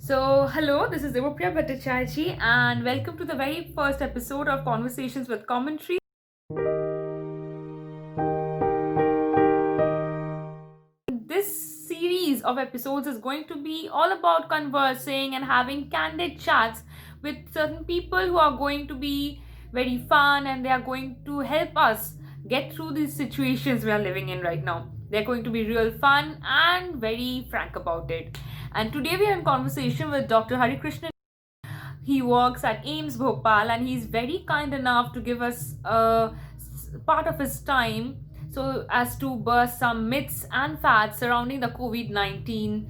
Hello, this is Devopriya Bhattacharjee, and welcome to the very first episode of Conversations with Commentary. This series of episodes is going to be all about conversing and having candid chats with certain people who are going to be very fun and they are going to help us get through these situations we are living in right now. They're going to be real fun and very frank about it. And today we are in conversation with Dr. Hari Krishnan. He works at AIMS Bhopal and he's very kind enough to give us a part of his time so as to burst some myths and facts surrounding the COVID 19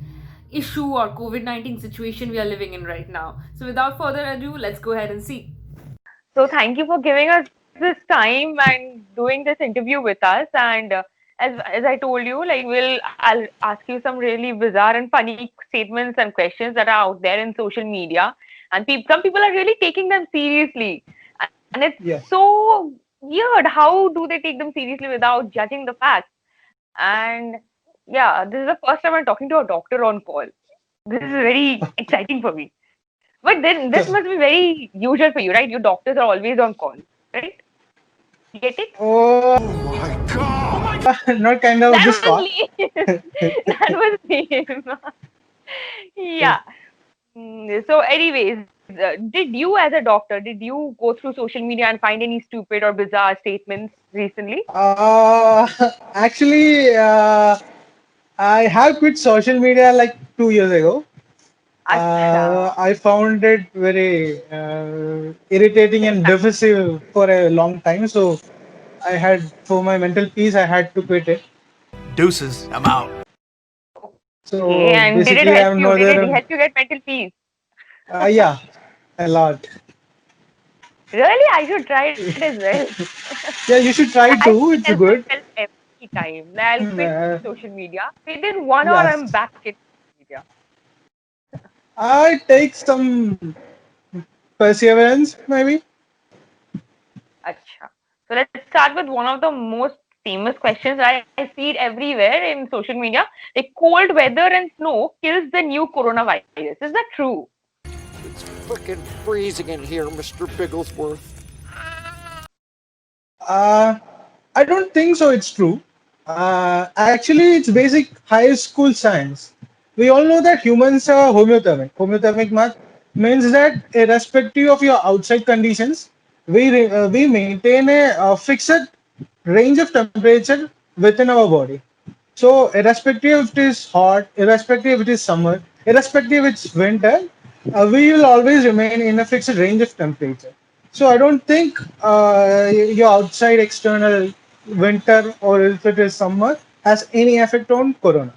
issue or COVID 19 situation we are living in right now. So, without further ado, let's go ahead and see. So thank you for giving us this time and doing this interview with us. And as I told you, I'll ask you some really bizarre and funny statements and questions that are out there in social media, and some people are really taking them seriously, and it's Yeah. so weird. How do they take them seriously without judging the facts? And yeah, this is the first time I'm talking to a doctor on call. This is very exciting for me. But then this must be very usual for you, right? Your doctors are always on call, right? You get it? Oh, not kind of this That was far. lame. That was lame. Yeah. So, anyways, did you, as a doctor, did you go through social media and find any stupid or bizarre statements recently? Uh, actually, I have quit social media like 2 years ago. Acha. I found it very irritating and divisive for a long time. So I had, for my mental peace, I had to quit it. Deuces, I'm out. Okay, So and did it basically, help I'm you? not Did it there. help you get mental peace? Yeah, a lot. Really? I should try it as well. Yeah, you should try I too. It's tell good. myself every time that I'll quit Uh, social media. Within 1 hour, yeah, I'm back in social media. I take some perseverance, maybe. Acha. So let's start with one of the most famous questions. I see it everywhere in social media. Like cold weather and snow kills the new coronavirus. Is that true? It's frickin' freezing in here, Mr. Bigglesworth. Uh, I don't think so. It's true. Actually, it's basic high school science. We all know that humans are homeothermic. Homeothermic means that irrespective of your outside conditions, we maintain a fixed range of temperature within our body. So, irrespective if it is hot, irrespective if it is summer, irrespective if it's winter, we will always remain in a fixed range of temperature. So, I don't think your outside external winter or if it is summer has any effect on corona.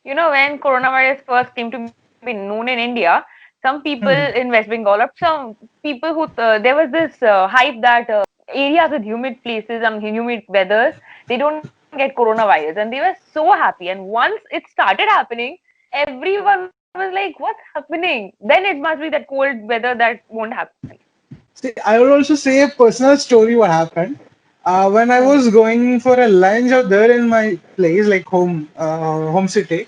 You know, when coronavirus first came to be known in India, some people Hmm. in West Bengal or some people who there was this hype that areas with humid places and humid weathers they don't get coronavirus, and they were so happy. And once it started happening, everyone was like, "What's happening?" Then it must be that cold weather that won't happen. See, I will also say a personal story what happened. When I was going for a lunch out there in my place, like home city,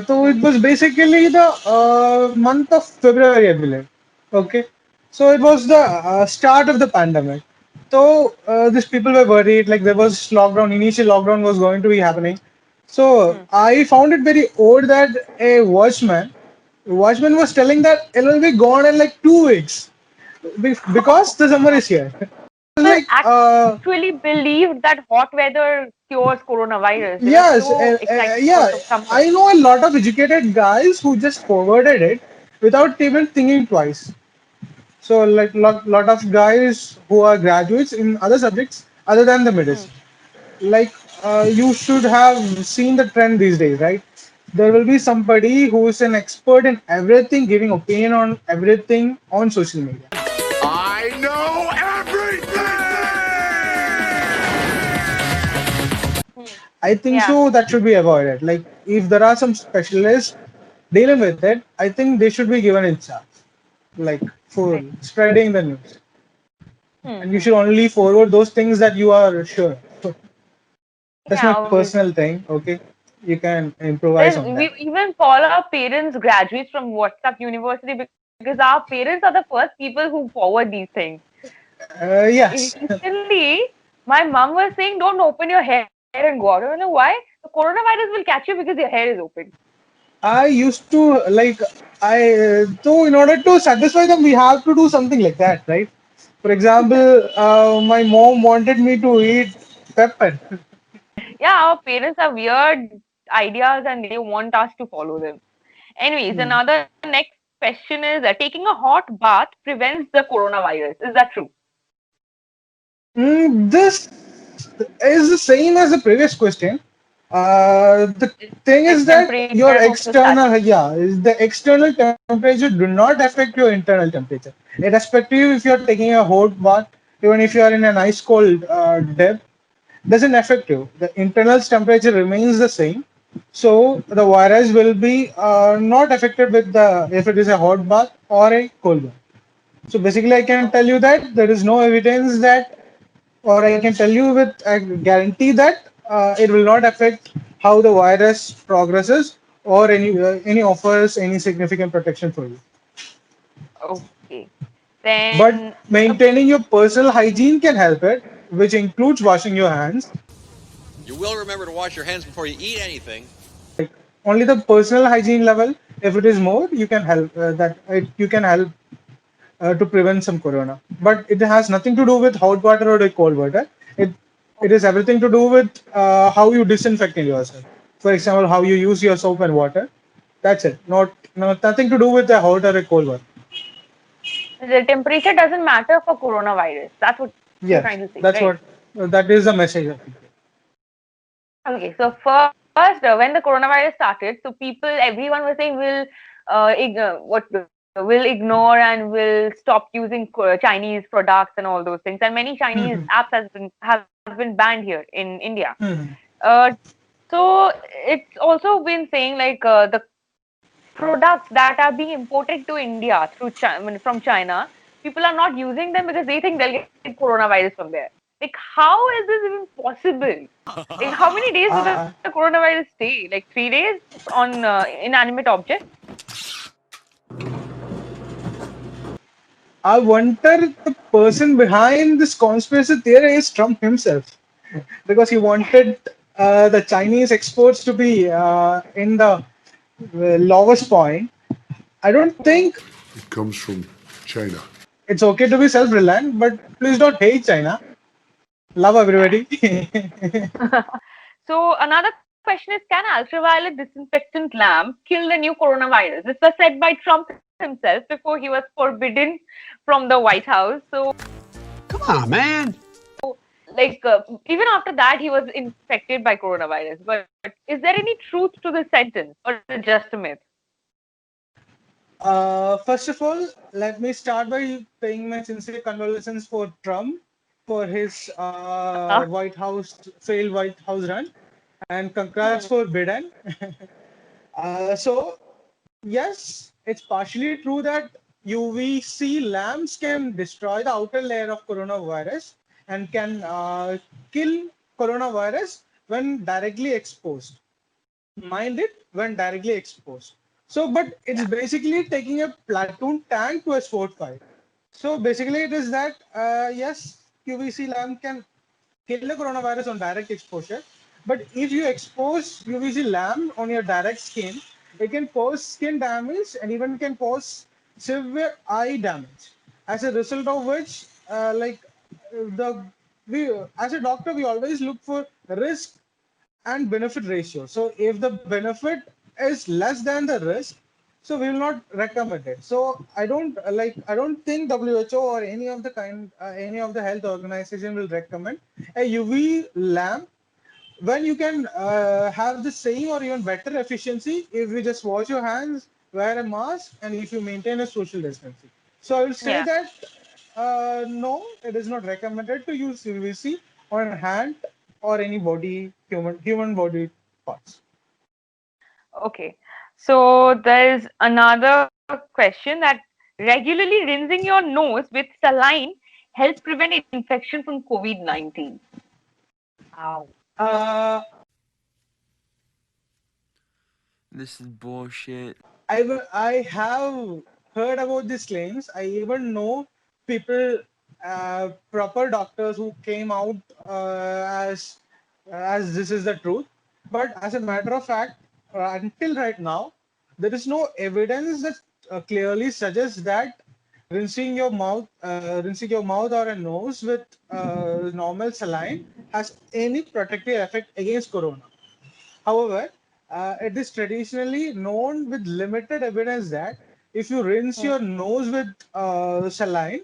so it was basically the month of February, I believe. Okay, so it was the start of the pandemic. So these people were worried, like there was lockdown. Initial lockdown was going to be happening. So I found it very odd that a watchman was telling that it will be gone in like 2 weeks because the summer is here. People Like actually believed that hot weather cures coronavirus. They were yes, so excited for yeah, summer. I know a lot of educated guys who just forwarded it without even thinking twice. So, like lot of guys who are graduates in other subjects other than the medicine. Like you should have seen the trend these days, right? There will be somebody who is an expert in everything, giving opinion on everything on social media. I know everything! I think Yeah. so that should be avoided. Like if there are some specialists dealing with it, I think they should be given in charge, like for Right. spreading the news. And you Hmm. should only forward those things that you are sure. That's my Yeah, personal obviously. thing. Okay. you can improvise on We that. even call our parents graduates from WhatsApp University because our parents are the first people who forward these things. Yes. Recently, my mom was saying, "Don't open your hair and go out." I don't know why. The coronavirus will catch you because your hair is open. I used to like so in order to satisfy them, we have to do something like that, right? For example, my mom wanted me to eat pepper. Yeah, our parents have weird ideas and they want us to follow them. Anyways, Hmm. another next question is taking a hot bath prevents the coronavirus. Is that true? This is the same as the previous question. The thing Like is that temperature your versus static. external, yeah, is the external temperature do not affect your internal temperature. Irrespective if you're taking a hot bath, even if you are in an ice cold depth, doesn't affect you. The internal temperature remains the same. So the virus will be not affected with the if it is a hot bath or a cold bath. So basically, I can tell you that there is no evidence that, or I can tell you with a guarantee that it will not affect how the virus progresses or any offers any significant protection for you. Okay. But Then maintaining your personal hygiene can help it, which includes washing your hands. You will remember to wash your hands before you eat anything. Only the personal hygiene level. If it is more, you can help you can help to prevent some corona. But it has nothing to do with hot water or cold water. It it is everything to do with how you disinfect yourself. For example, how you use your soap and water. That's it. Nothing to do with the hot or a cold water. the temperature doesn't matter for coronavirus. That's what you're Yes, trying to say, that's right? what that is the message. I think. Okay, so first, when the coronavirus started, so people, everyone was saying will ignore and will stop using Chinese products and all those things. And many Chinese Mhm. apps have been banned here in India. Mhm. Uh, so it's also been saying like the products that are being imported to India through China, from China, people are not using them because they think they'll get coronavirus from there. Like, how is this even possible? Like, how many days will Uh, the coronavirus stay? Like 3 days on inanimate object? I wonder the person behind this conspiracy theory is Trump himself, because he wanted the Chinese exports to be in the lowest point. I don't Hmm. think It comes from China. it's okay to be self-reliant, but please don't hate China. Love everybody. So another question is, can ultraviolet disinfectant lamp kill the new coronavirus? This was said by Trump himself before he was forbidden from the White House. So Come on, man. like even after that he was infected by coronavirus. But is there any truth to this sentence or is it just a myth? First of all, let me start by paying my sincere condolences for Trump for his Huh? failed White House run, and congrats Hmm. for Biden. So yes, it's partially true that UVC lamps can destroy the outer layer of coronavirus and can kill coronavirus when directly exposed. Mind it, when directly exposed. So, but it's Yeah. basically taking a platoon tank to a sport fight. So basically, it is that yes, UVC lamp can kill the coronavirus on direct exposure, but if you expose UVC lamp on your direct skin, it can cause skin damage and even can cause severe eye damage. As a result of which, the we as a doctor, we always look for risk and benefit ratio. So if the benefit is less than the risk, so we will not recommend it. So I don't think WHO or any of the health organization will recommend a UV lamp when you can have the same or even better efficiency if you just wash your hands, wear a mask, and if you maintain a social distancing. So I will say Yeah. that no, it is not recommended to use UVC on hand or any human body parts. Okay. So there's another question that regularly rinsing your nose with saline helps prevent infection from COVID-19. Ow. Uh, This is bullshit. I have heard about these claims. I even know people, proper doctors who came out as this is the truth. But as a matter of fact, until right now, there is no evidence that clearly suggests that rinsing your mouth or a nose with normal saline has any protective effect against corona. However, it is traditionally known with limited evidence that if you rinse your nose with saline,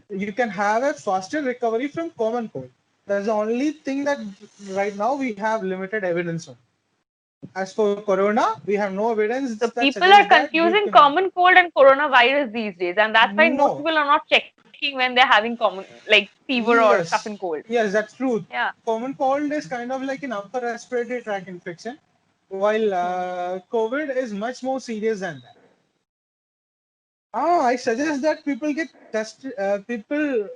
you can have a faster recovery from common cold. That's the only thing that right now we have limited evidence on. As for corona, we have no evidence So that people are suggests that you confusing can. common cold and coronavirus these days, and that's why most No. people are not checking when they're having common like fever or cough Yes. and cold. Yes, that's true. Yeah. Common cold is kind of like an upper respiratory tract infection, while COVID is much more serious than that. I suggest that people get tested. People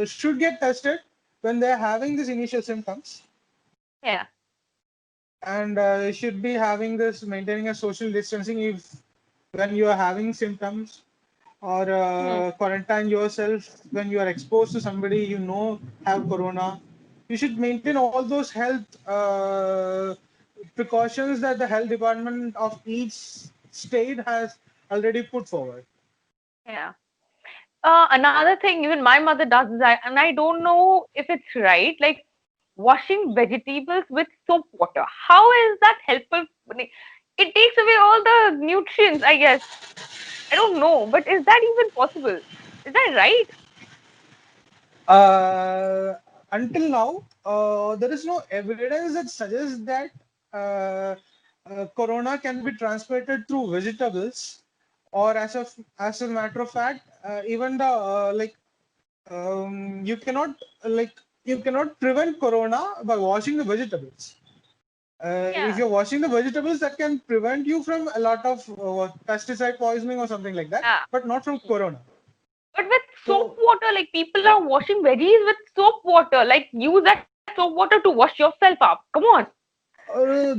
should get tested when they're having these initial symptoms, Yeah. and should be having this maintaining a social distancing if when you are having symptoms, or quarantine yourself when you are exposed to somebody you know have corona. You should maintain all those health precautions that the health department of each state has already put forward. Yeah. Another thing, even my mother does this, and I don't know if it's right. Like washing vegetables with soap water. How is that helpful? Like, it takes away all the nutrients, I guess. I don't know, but is that even possible? Is that right? Uh, until now, there is no evidence that suggests that uh, corona can be transmitted through vegetables, or as a matter of fact, even the you cannot like you cannot prevent corona by washing the vegetables. If Yeah. you're washing the vegetables, that can prevent you from a lot of pesticide poisoning or something like that, Yeah. but not from corona. But with soap So water, like people are washing veggies with soap water. Like use that soap water to wash yourself up. Come on.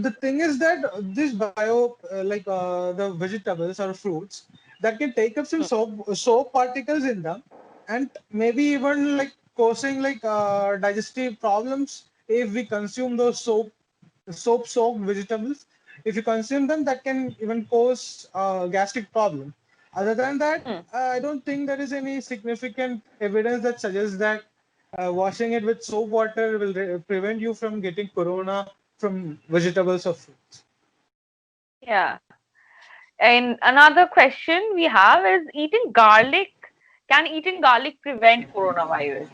the thing is that this the vegetables or fruits that can take up some soap particles in them, and maybe even like causing digestive problems if we consume those soap soaked vegetables. If you consume them, that can even cause gastric problem. Other than that, Hmm. I don't think there is any significant evidence that suggests that washing it with soap water will prevent you from getting corona from vegetables or fruits. Yeah. And another question we have is eating garlic. Can eating garlic prevent coronavirus?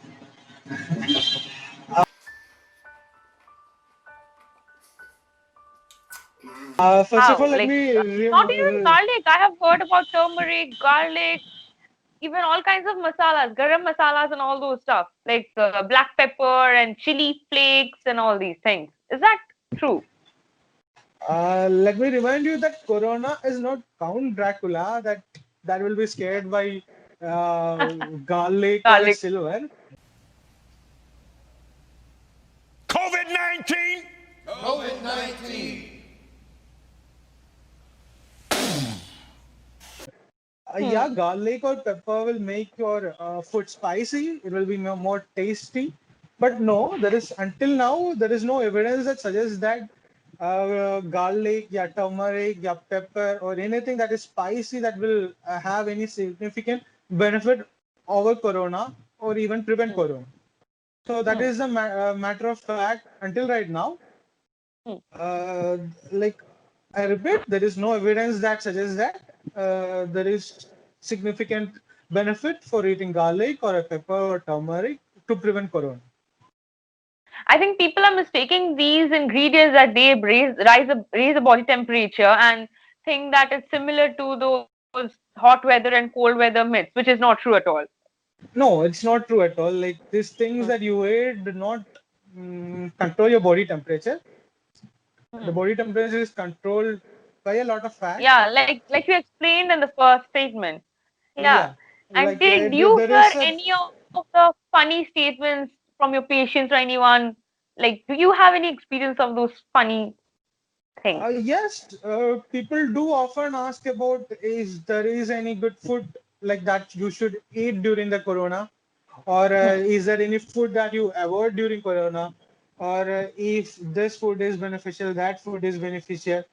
First of all, How? let Like me not even garlic. I have heard about turmeric, garlic, even all kinds of masalas, garam masalas, and all those stuff like black pepper and chili flakes and all these things. Is that true? let me remind you that corona is not Count Dracula that will be scared by garlic or a Garlic. silver. COVID 19? Yeah, garlic or pepper will make your food spicy. It will be more tasty. But no, there is until now there is no evidence that suggests that garlic, yeah, turmeric, yeah, pepper, or anything that is spicy that will have any significant benefit over corona or even prevent Hmm. corona. So that is the matter of fact until right now. Hmm. Like I repeat, there is no evidence that suggests that there is significant benefit for eating garlic or a pepper or turmeric to prevent corona. I think people are mistaking these ingredients that they raise the body temperature and think that it's similar to those hot weather and cold weather myths, which is not true at all. No, it's not true at all. Like these things Hmm. that you ate do not control your body temperature. The Hmm. body temperature is controlled by a lot of fat. Yeah, like you explained in the first statement. Yeah. Yeah, And like did you there hear is a any of the funny statements from your patients or anyone? Like, do you have any experience of those funny thing? Yes, people do often ask about is there is any good food like that you should eat during the corona, or is there any food that you avoid during corona, or if this food is beneficial, that food is beneficial.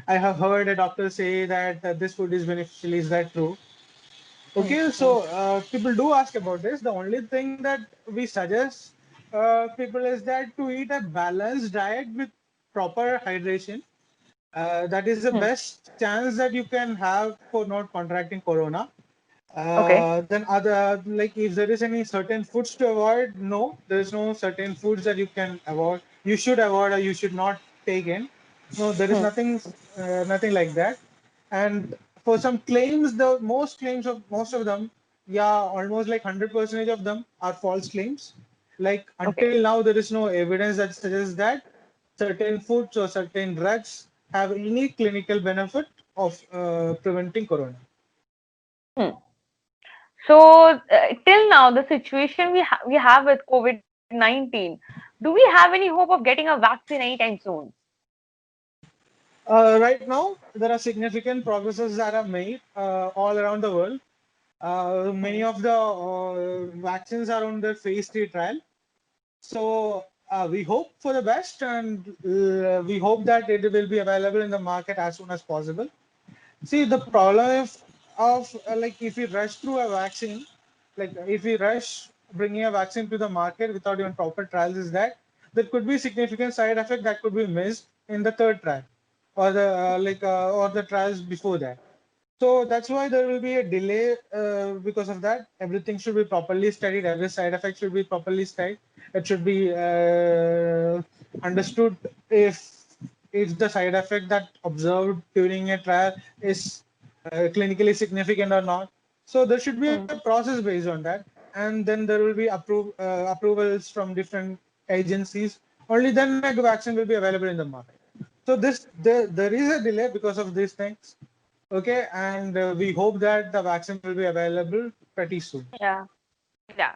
I have heard a doctor say that this food is beneficial. Is that true? Okay, so people do ask about this. The only thing that we suggest people is that to eat a balanced diet with proper hydration. That is the best chance that you can have for not contracting corona. Okay. Then other, like if there is any certain foods to avoid, no, there is no certain foods that you can avoid. You should avoid or you should not take in. No, there is nothing like that. And for some claims, the most of them, yeah, almost like 100% of them are false claims. Like Okay. until now, there is no evidence that suggests that certain foods or certain drugs have any clinical benefit of preventing corona. Hmm. So till now, the situation we have with COVID-19, do we have any hope of getting a vaccine anytime soon? Right now, there are significant progresses that are made all around the world. Many of the vaccines are on the phase 3 trial. So we hope for the best, and we hope that it will be available in the market as soon as possible. See, the problem of like if we rush through a vaccine, like if we rush bringing a vaccine to the market without even proper trials, is that there could be significant side effect that could be missed in the third trial, or the or the trials before that. So that's why there will be a delay because of that. Everything should be properly studied. Every side effect should be properly studied. It should be understood if the side effect that observed during a trial is clinically significant or not. So there should be a process based on that, and then there will be approvals from different agencies. Only then a vaccine will be available in the market. So there is a delay because of these things. Okay, and we hope that the vaccine will be available pretty soon. Yeah. Yeah.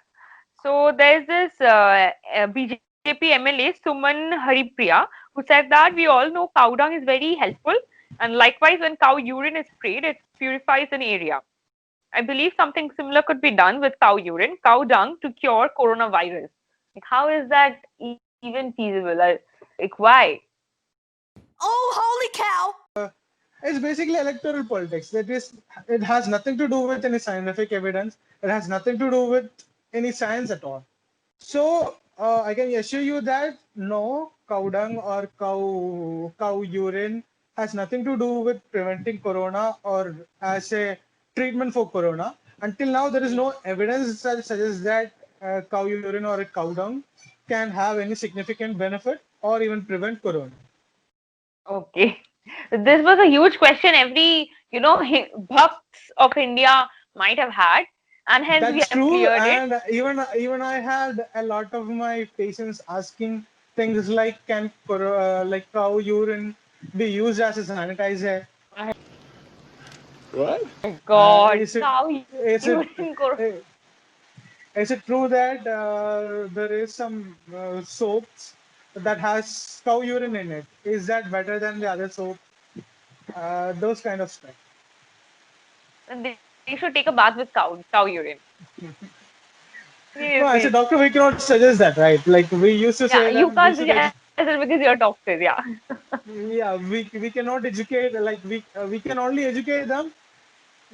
So there's this BJP MLA Suman Haripriya who said that we all know cow dung is very helpful, and likewise when cow urine is sprayed, it purifies an area. I believe something similar could be done with cow urine, cow dung to cure coronavirus. Like, how is that even feasible? Like why? It's basically electoral politics. That is, it has nothing to do with any scientific evidence. It has nothing to do with any science at all. So I can assure you that no, cow dung or cow urine has nothing to do with preventing corona or as a treatment for corona. Until now, there is no evidence that suggests that cow urine or a cow dung can have any significant benefit or even prevent corona. Okay. This was a huge question every, bhakts of India might have had, and hence we That's have true, cleared it. and even I had a lot of my patients asking things like, can like cow urine be used as a sanitizer? What? My God, Is it cow is it urine. eh, is it true that there is some soaps that has cow urine in it? Is that better than the other soap? Those kind of stuff. And they should take a bath with cow urine. No, as a Seriously. doctor, we cannot suggest that, right? Like we used to Yeah, say you them, we can't should suggest it because you're doctors, yeah. yeah, we cannot educate, like we can only educate them,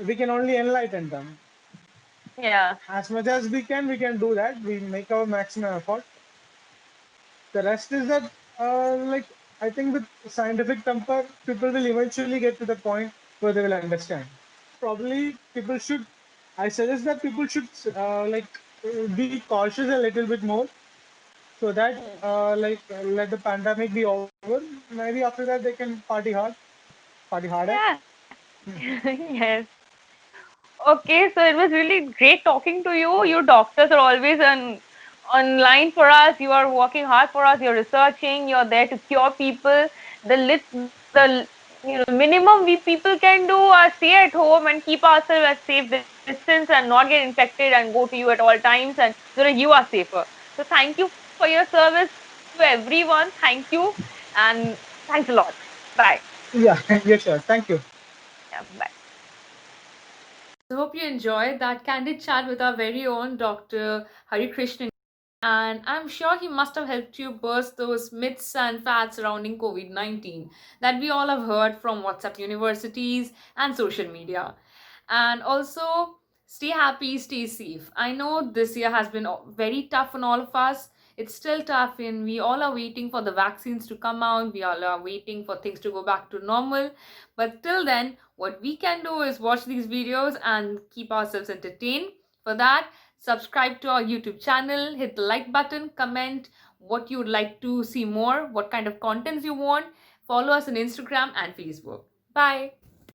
we can only enlighten them. Yeah. As much as we can do that. We make our maximum effort. The rest is that like I think with scientific temper, people will eventually get to the point where they will understand. Probably people should, I suggest that people should be cautious a little bit more, so that let the pandemic be over. Maybe after that they can party harder. Yeah. Yes. Okay, so it was really great talking to you. You doctors are always online for us. You are working hard for us. You're researching. You're there to cure people. The minimum we people can do are stay at home and keep ourselves at safe distance and not get infected and go to you at all times, and so that you are safer. So thank you for your service to everyone. Thank you, and thanks a lot. Bye. Yeah, yeah, sure. Thank you. Yeah, bye. I hope you enjoyed that candid chat with our very own Dr. Hari Krishnan. And I'm sure he must have helped you burst those myths and fads surrounding COVID 19 that we all have heard from WhatsApp universities and social media. And also, stay happy, stay safe. I know this year has been very tough on all of us. It's still tough, and we all are waiting for the vaccines to come out. We all are waiting for things to go back to normal. But till then, what we can do is watch these videos and keep ourselves entertained. For that, subscribe to our YouTube channel, hit the like button, comment what you would like to see more, what kind of contents you want. Follow us on Instagram and Facebook. Bye.